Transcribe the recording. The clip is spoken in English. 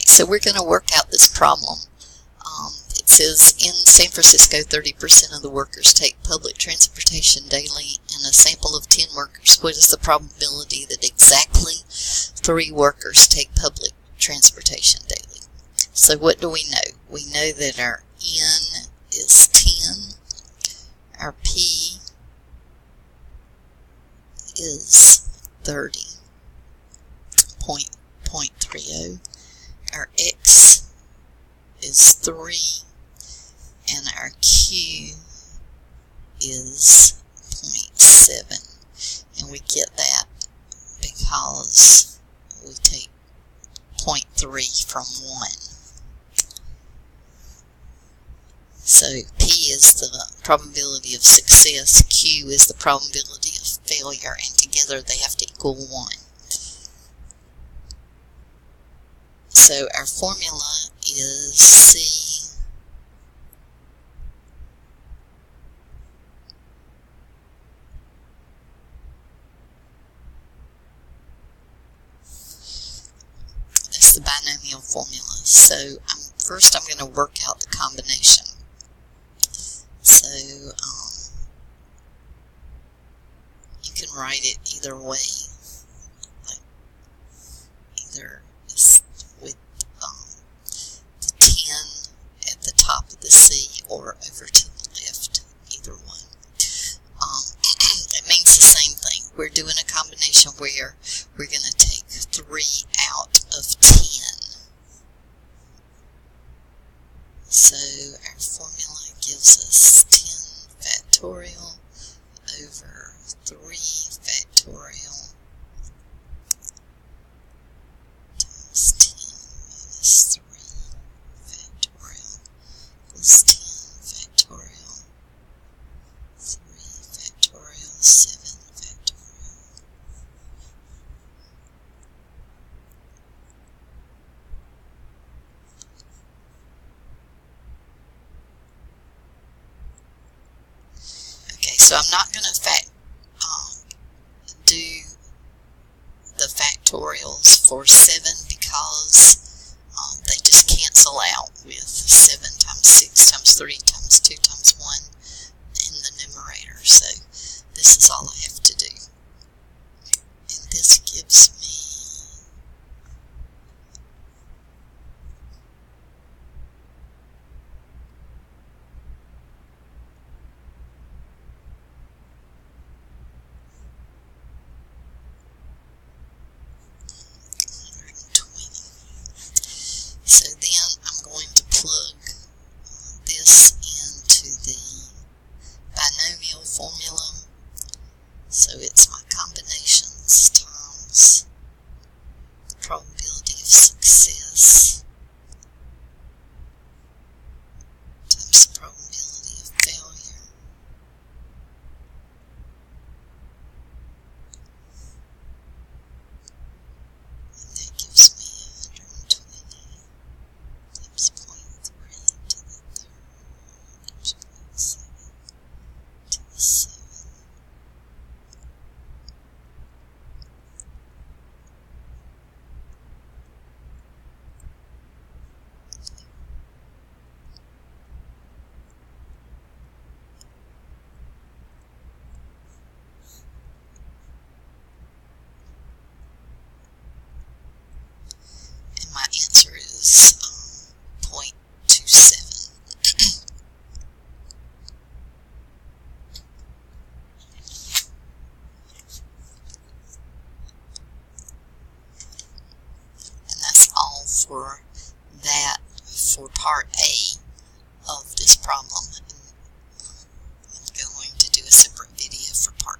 So we're going to work out this problem. It says in San Francisco 30% of the workers take public transportation daily. In a sample of 10 workers, what is the probability that exactly 3 workers take public transportation daily? So what do we know? We know that our N is 10, our P is 30.30, our X is 3, and our Q is 0.7. And we get that because we take 0.3 from 1. So P is the probability of success, Q is the probability of failure, and together they have to equal 1. So our formula is C that's the binomial formula. So first I'm going to work out the combination. So you can write it either way, like either with the 10 at the top of the C or over to the left, either one. It means the same thing. We're doing a combination where we're going to take 3 out of 10. So our formula gives us 10 factorial over 3 factorial times 10 minus 3 factorial equals 10 factorial, 3 factorial, 7 factorial. So I'm not going to do the factorials for 7 because they just cancel out with 7 times 6 times 3 times 2 times 1 in the numerator. So this is all I have to do. And this gives me So then I'm going to plug this into the binomial formula. So it's my combinations times the probability of success times the probability of failure. And that gives me 120. Times 0.3 to the 3rd, times 0.7 to the 7. And my answer is 0.27. And that's all for that, for part A of this problem. I'm going to do a separate video for part